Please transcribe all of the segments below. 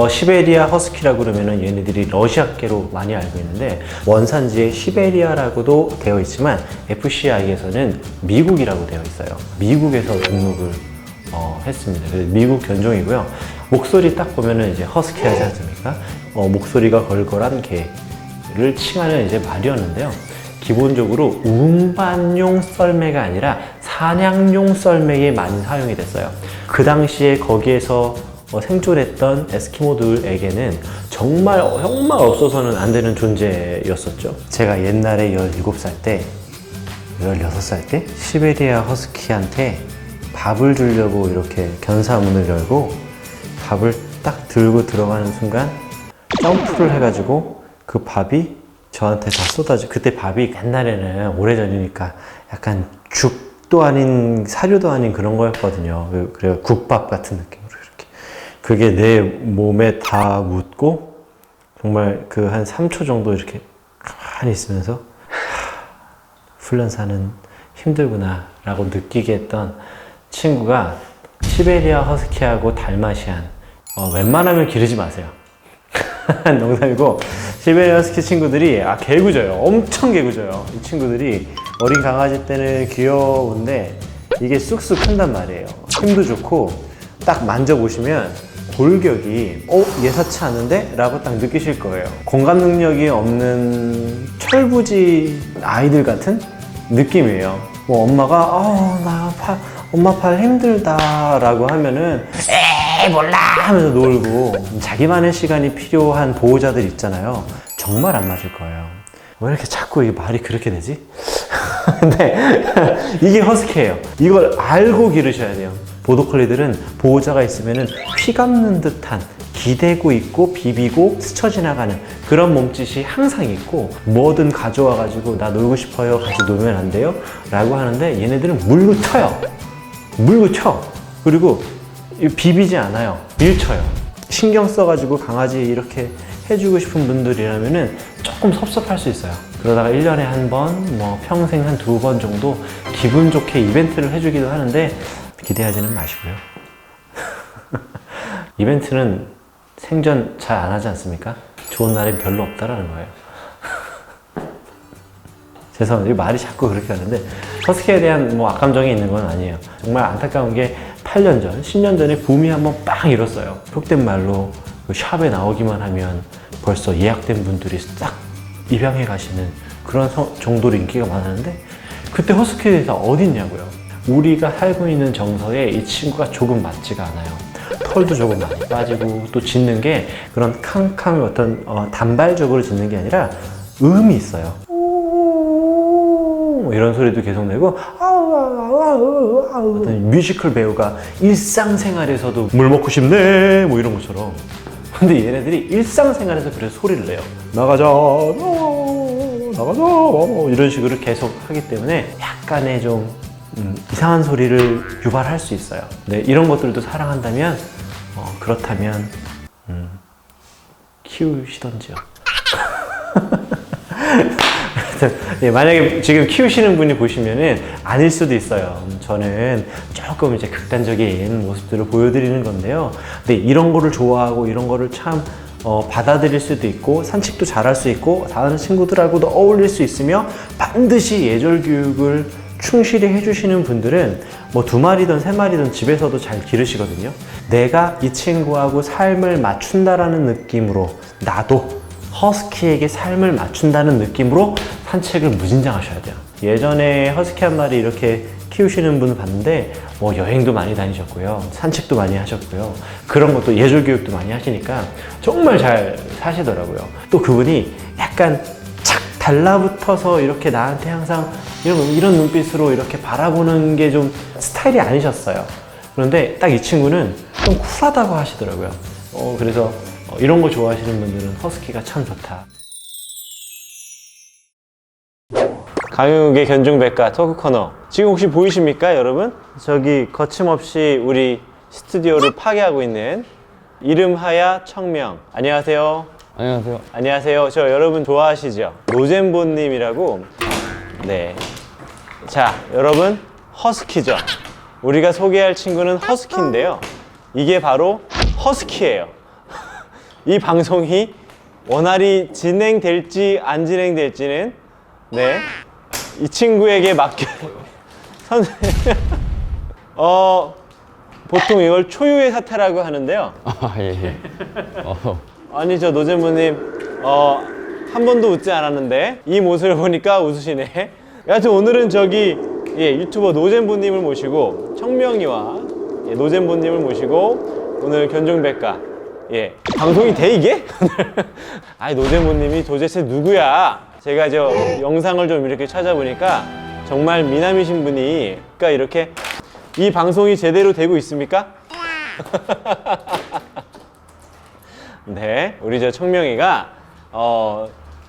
시베리아 허스키라고 그러면은 얘네들이 러시아계로 많이 알고 있는데 원산지에 시베리아라고도 되어 있지만 FCI에서는 미국이라고 되어 있어요. 미국에서 등록을 했습니다. 그래서 미국 견종이고요. 목소리 딱 보면은 이제 허스키 하지 않습니까? 목소리가 걸걸한 개를 칭하는 이제 말이었는데요. 기본적으로 운반용 썰매가 아니라 사냥용 썰매에 많이 사용이 됐어요. 그 당시에 거기에서 생존했던 에스키모들에게는 정말 없어서는 안 되는 존재였었죠. 제가 옛날에 17살 때, 16살 때 시베리아 허스키한테 밥을 주려고 이렇게 견사문을 열고 밥을 딱 들고 들어가는 순간 점프를 해가지고 그 밥이 저한테 다 그때 밥이 옛날에는 오래전이니까 약간 죽도 아닌 사료도 아닌 그런 거였거든요. 그래요. 국밥 같은 느낌. 그게 내 몸에 다 묻고 정말 그 한 3초 정도 이렇게 가만히 있으면서 훈련사는 힘들구나 라고 느끼게 했던 친구가 시베리아 허스키하고 달마시안, 웬만하면 기르지 마세요. 농담이고 시베리아 허스키 친구들이 개구져요. 엄청 개구져요. 이 친구들이 어린 강아지 때는 귀여운데 이게 쑥쑥 큰단 말이에요. 힘도 좋고 딱 만져보시면 골격이 예사치 않은데? 라고 딱 느끼실 거예요. 공감 능력이 없는 철부지 아이들 같은 느낌이에요. 뭐 엄마가 엄마 팔 힘들다 라고 하면은 몰라 하면서 놀고 자기만의 시간이 필요한 보호자들 있잖아요. 정말 안 맞을 거예요. 왜 이렇게 자꾸 이 말이 그렇게 되지? 근데 이게 허스키예요. 이걸 알고 기르셔야 돼요. 보더콜리들은 보호자가 있으면은 피 감는 듯한 기대고 있고 비비고 스쳐 지나가는 그런 몸짓이 항상 있고 뭐든 가져와 가지고 나 놀고 싶어요. 같이 놀면 안 돼요? 라고 하는데 얘네들은 물고 쳐요. 물고 쳐. 그리고 비비지 않아요. 밀쳐요. 신경 써가지고 강아지 이렇게 해주고 싶은 분들이라면은 조금 섭섭할 수 있어요. 그러다가 1년에 한 번, 뭐 평생 한 2번 정도 기분 좋게 이벤트를 해주기도 하는데 기대하지는 마시고요. 이벤트는 생전 잘 안 하지 않습니까? 좋은 날이 별로 없다라는 거예요. 죄송합니다. 말이 자꾸 그렇게 하는데 허스키에 대한 뭐 악감정이 있는 건 아니에요. 정말 안타까운 게 8년 전, 10년 전에 붐이 한번 빵 일었어요. 속된 말로 그 샵에 나오기만 하면 벌써 예약된 분들이 싹 입양해 가시는 그런 정도로 인기가 많았는데 그때 허스키가 어디 있냐고요. 우리가 살고 있는 정서에 이 친구가 조금 맞지가 않아요. 털도 조금 많이 빠지고 또 짖는 게 그런 캉캉 어떤 단발적으로 짖는 게 아니라 음이 있어요. 이런 소리도 계속 내고 어떤 뮤지컬 배우가 일상생활에서도 물 먹고 싶네 뭐 이런 것처럼. 근데 얘네들이 일상생활에서 그래서 소리를 내요. 나가자 나가자 이런 식으로 계속 하기 때문에 약간의 좀 이상한 소리를 유발할 수 있어요. 네, 이런 것들도 사랑한다면 그렇다면 키우시던지요. 예, 만약에 지금 키우시는 분이 보시면은 아닐 수도 있어요. 저는 조금 이제 극단적인 모습들을 보여드리는 건데요. 근데 이런 거를 좋아하고 이런 거를 참 받아들일 수도 있고 산책도 잘할 수 있고 다른 친구들하고도 어울릴 수 있으며 반드시 예절 교육을 충실히 해주시는 분들은 뭐 2마리든 3마리든 집에서도 잘 기르시거든요. 내가 이 친구하고 삶을 맞춘다라는 느낌으로 나도 허스키에게 삶을 맞춘다는 느낌으로 산책을 무진장 하셔야 돼요. 예전에 허스키 한 마리 이렇게 키우시는 분을 봤는데 뭐 여행도 많이 다니셨고요. 산책도 많이 하셨고요. 그런 것도 예절 교육도 많이 하시니까 정말 잘 사시더라고요. 또 그분이 약간 착 달라붙어서 이렇게 나한테 항상 이런 눈빛으로 이렇게 바라보는 게 좀 스타일이 아니셨어요. 그런데 딱 이 친구는 좀 쿨하다고 하시더라고요. 그래서 이런 거 좋아하시는 분들은 허스키가 참 좋다. 강육의 견종백과 토크 코너. 지금 혹시 보이십니까, 여러분? 저기 거침없이 우리 스튜디오를 파괴하고 있는 이름하야 청명. 안녕하세요. 안녕하세요. 안녕하세요. 저 여러분 좋아하시죠? 노잼보님이라고. 네. 자, 여러분 허스키죠? 우리가 소개할 친구는 허스키인데요. 이게 바로 허스키예요. 이 방송이 원활히 진행될지 안 진행될지는 네, 이 친구에게 맡겨. 보통 이걸 초유의 사태라고 하는데요. 아, 예. 아니 저 노잼부님 한 번도 웃지 않았는데 이 모습을 보니까 웃으시네. 여하튼 오늘은 저기 유튜버 노잼부님을 모시고 청명이와 노잼부님을 모시고 오늘 견종백과 방송이 돼 이게? 아니 노잼부님이 도대체 누구야? 제가 저 영상을 좀 이렇게 찾아보니까 정말 미남이신 분이 그러니까 이렇게 이 방송이 제대로 되고 있습니까? 네, 우리 저 청명이가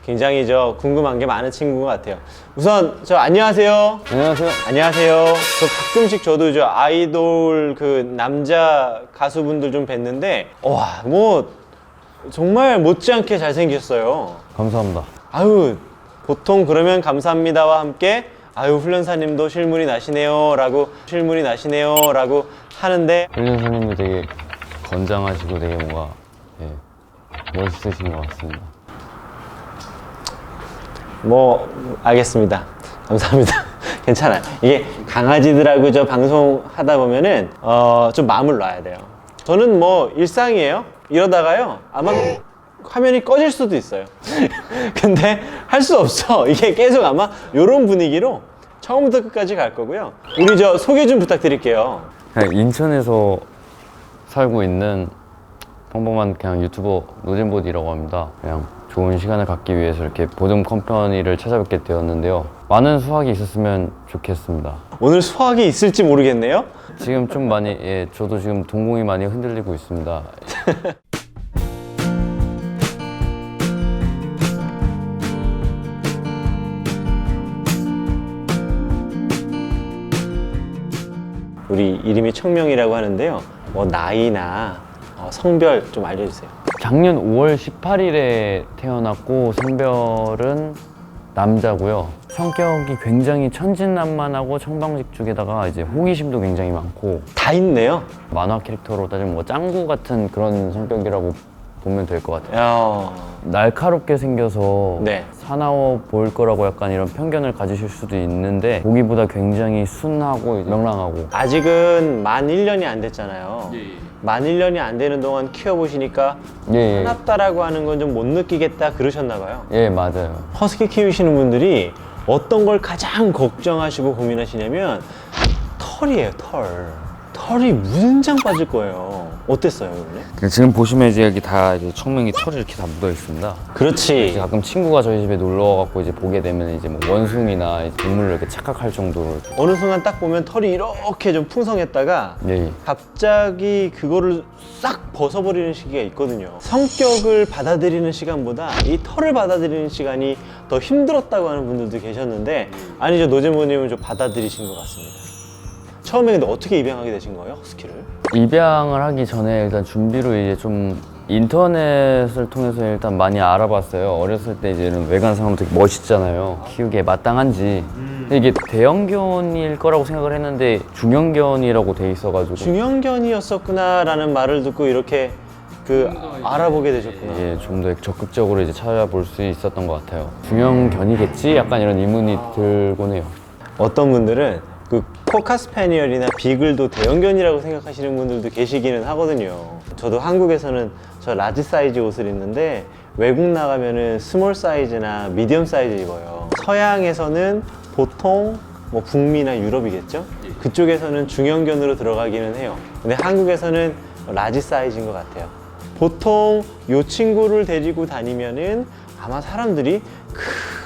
굉장히 저 궁금한 게 많은 친구인 것 같아요. 우선 저 안녕하세요. 안녕하세요. 안녕하세요. 저 가끔씩 저도 저 아이돌 그 남자 가수분들 좀 뵀는데 와, 뭐 정말 못지않게 잘생겼어요. 감사합니다. 아유, 보통 그러면 감사합니다와 함께 아유 훈련사님도 실물이 나시네요 라고 하는데 훈련사님도 되게 건장하시고 되게 뭔가 멋있으신 것 같습니다. 뭐 알겠습니다. 감사합니다. 괜찮아요. 이게 강아지들하고 저 방송 하다 보면은 좀 마음을 놔야 돼요. 저는 뭐 일상이에요. 이러다가요 아마 화면이 꺼질 수도 있어요. 근데 할 수 없어. 이게 계속 아마 이런 분위기로 처음부터 끝까지 갈 거고요. 우리 저 소개 좀 부탁드릴게요. 그냥 인천에서 살고 있는 평범한 그냥 유튜버 노잼보디라고 합니다. 그냥 좋은 시간을 갖기 위해서 이렇게 보듬 컴퍼니를 찾아뵙게 되었는데요. 많은 수확이 있었으면 좋겠습니다. 오늘 수학이 있을지 모르겠네요. 지금 좀 많이 저도 지금 동공이 많이 흔들리고 있습니다. 우리 이름이 청명이라고 하는데요. 뭐 나이나 성별 좀 알려주세요. 작년 5월 18일에 태어났고 성별은 남자고요. 성격이 굉장히 천진난만하고 청방직죽에다가 이제 호기심도 굉장히 많고 다 있네요. 만화 캐릭터로 따지면 뭐 짱구 같은 그런 성격이라고 보면 될 것 같아요. 야, 날카롭게 생겨서 네. 사나워 보일 거라고 약간 이런 편견을 가지실 수도 있는데 보기보다 굉장히 순하고 명랑하고 아직은 만 1년이 안 됐잖아요. 만 1년이 안 되는 동안 키워보시니까 예. 사납다라고 하는 건 좀 못 느끼겠다 그러셨나 봐요. 예, 맞아요. 허스키 키우시는 분들이 어떤 걸 가장 걱정하시고 고민하시냐면 털이에요, 털. 털이 무진장 빠질 거예요. 어땠어요, 이번에? 지금 보시면 이제 여기 다 이제 청명이 털이 이렇게 다 묻어 있습니다. 그렇지. 이제 가끔 친구가 저희 집에 놀러 와갖고 이제 보게 되면 이제 뭐 원숭이나 이제 동물을 이렇게 착각할 정도로 어느 순간 딱 보면 털이 이렇게 좀 풍성했다가 예. 갑자기 그거를 싹 벗어버리는 시기가 있거든요. 성격을 받아들이는 시간보다 이 털을 받아들이는 시간이 더 힘들었다고 하는 분들도 계셨는데 아니죠, 노잼모님은 좀 받아들이신 것 같습니다. 처음에 근데 어떻게 입양하게 되신 거예요, 허스키를? 입양을 하기 전에 일단 준비로 이제 좀 인터넷을 통해서 일단 많이 알아봤어요. 어렸을 때 이제 이런 외관상으로 되게 멋있잖아요. 키우기에 마땅한지. 근데 이게 대형견일 거라고 생각을 했는데 중형견이라고 돼 있어가지고 중형견이었었구나라는 말을 듣고 이렇게 알아보게 되셨구나. 예, 좀 더 적극적으로 이제 찾아볼 수 있었던 것 같아요. 중형견이겠지? 약간 이런 의문이 들곤 해요. 어떤 분들은 그 코카스패니얼이나 비글도 대형견이라고 생각하시는 분들도 계시기는 하거든요. 저도 한국에서는 저 라지 사이즈 옷을 입는데 외국 나가면은 스몰 사이즈나 미디엄 사이즈 입어요. 서양에서는 보통 뭐 북미나 유럽이겠죠? 그쪽에서는 중형견으로 들어가기는 해요. 근데 한국에서는 라지 사이즈인 것 같아요. 보통 이 친구를 데리고 다니면은 아마 사람들이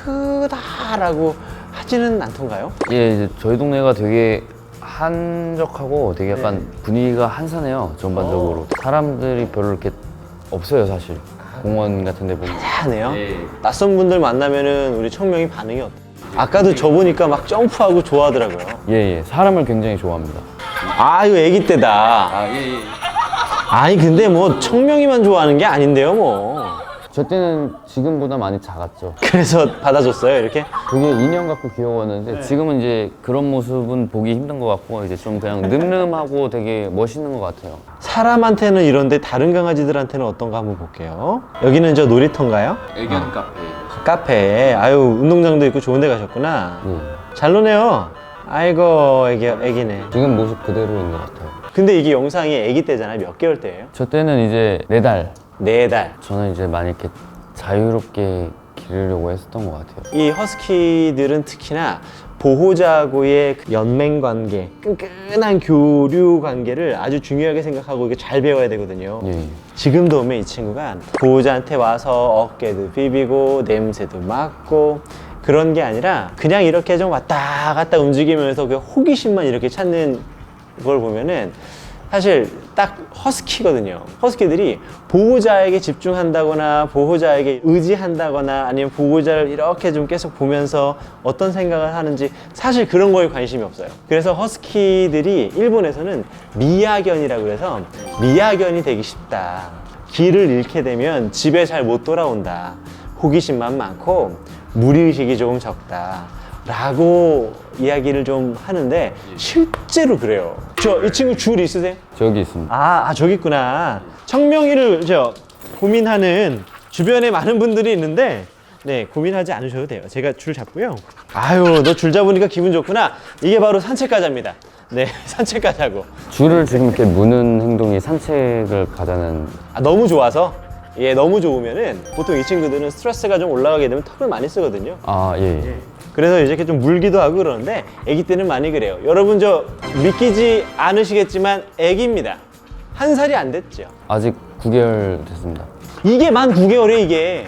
크다라고 하지는 않던가요? 예, 이제 저희 동네가 되게 한적하고 되게 약간 분위기가 한산해요, 전반적으로. 사람들이 별로 이렇게 없어요, 사실. 공원 같은 데 보면. 하네요. 낯선 분들 만나면은 우리 청명이 반응이 어때요? 아까도 저 보니까 막 점프하고 좋아하더라고요. 예, 사람을 굉장히 좋아합니다. 아, 이거 애기 때다. 아니 근데 뭐 청명이만 좋아하는 게 아닌데요 뭐. 저 때는 지금보다 많이 작았죠. 그래서 받아줬어요 이렇게? 되게 인형 같고 귀여웠는데 지금은 이제 그런 모습은 보기 힘든 것 같고 이제 좀 그냥 늠름하고 되게 멋있는 것 같아요. 사람한테는 이런데 다른 강아지들한테는 어떤가 한번 볼게요. 여기는 저 놀이터인가요? 애견 카페. 카페. 아유 운동장도 있고 좋은 데 가셨구나. 네. 잘 노네요. 아이고 애기네. 지금 모습 그대로인 것 같아요. 근데 이게 영상이 애기 때잖아요. 몇 개월 때예요? 저 때는 이제 4달. 4달. 저는 이제 많이 이렇게 자유롭게 기르려고 했었던 것 같아요. 이 허스키들은 특히나 보호자하고의 그 연맹 관계, 끈끈한 교류 관계를 아주 중요하게 생각하고 이게 잘 배워야 되거든요. 예. 지금도 오면 이 친구가 보호자한테 와서 어깨도 비비고 냄새도 맡고 그런 게 아니라 그냥 이렇게 좀 왔다 갔다 움직이면서 그 호기심만 이렇게 찾는 걸 보면은 사실 딱 허스키거든요. 허스키들이 보호자에게 집중한다거나 보호자에게 의지한다거나 아니면 보호자를 이렇게 좀 계속 보면서 어떤 생각을 하는지 사실 그런 거에 관심이 없어요. 그래서 허스키들이 일본에서는 미야견이라고 해서 미야견이 되기 쉽다. 길을 잃게 되면 집에 잘 못 돌아온다. 호기심만 많고 무리의식이 조금 적다. 라고 이야기를 좀 하는데 실제로 그래요. 이 친구 줄 있으세요? 저기 있습니다. 저기 있구나. 청명이를 고민하는 주변에 많은 분들이 있는데 네, 고민하지 않으셔도 돼요. 제가 줄 잡고요. 아유, 너 줄 잡으니까 기분 좋구나. 이게 바로 산책가자입니다. 네, 산책가자고. 줄을 지금 이렇게 무는 행동이 산책을 가자는. 너무 좋아서 너무 좋으면은 보통 이 친구들은 스트레스가 좀 올라가게 되면 턱을 많이 쓰거든요. 예. 그래서 이제 이렇게 좀 물기도 하고 그러는데 아기 때는 많이 그래요. 여러분 저 믿기지 않으시겠지만 아기입니다. 1살이 안 됐죠. 아직 9개월 됐습니다. 이게 만 9개월이에요 이게.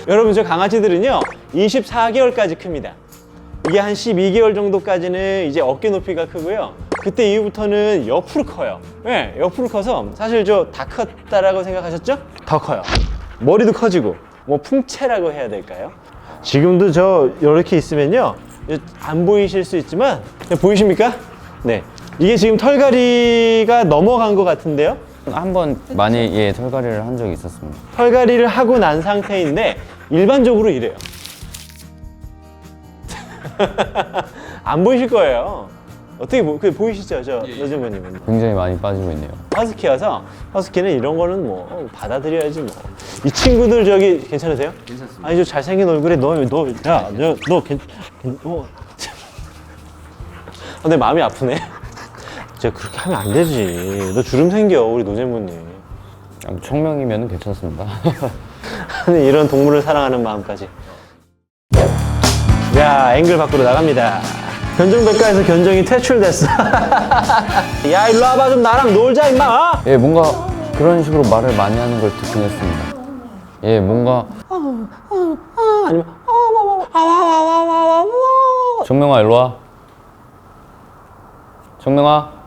여러분 저 강아지들은요 24개월까지 큽니다. 이게 한 12개월 정도까지는 이제 어깨 높이가 크고요. 그때 이후부터는 옆으로 커요. 네, 옆으로 커서 사실 저 다 컸다라고 생각하셨죠? 더 커요. 머리도 커지고 뭐 풍채라고 해야 될까요? 지금도 저 이렇게 있으면요 안 보이실 수 있지만 보이십니까? 네, 이게 지금 털갈이가 넘어간 것 같은데요. 한번 많이 털갈이를 한 적이 있었습니다. 털갈이를 하고 난 상태인데 일반적으로 이래요. 안 보이실 거예요. 어떻게 보이시죠, 저 여자분님은? 굉장히 많이 빠지고 있네요. 허스키여서 허스키는 이런 거는 뭐 받아들여야지 뭐. 이 친구들 저기 괜찮으세요? 괜찮습니다. 아니 저 잘생긴 얼굴에 너 내 마음이 아프네. 제가 그렇게 하면 안 되지. 너 주름 생겨 우리 노잼부님. 청명이면 괜찮습니다. 아니 이런 동물을 사랑하는 마음까지. 야 앵글 밖으로 나갑니다. 견종백과에서 견종이 퇴출됐어. 야 일로 와봐 좀 나랑 놀자 임마. 예, 뭔가 그런 식으로 말을 많이 하는 걸 듣긴 했습니다. 예, 뭔가 아니면 정명아 일로 와. 정명아.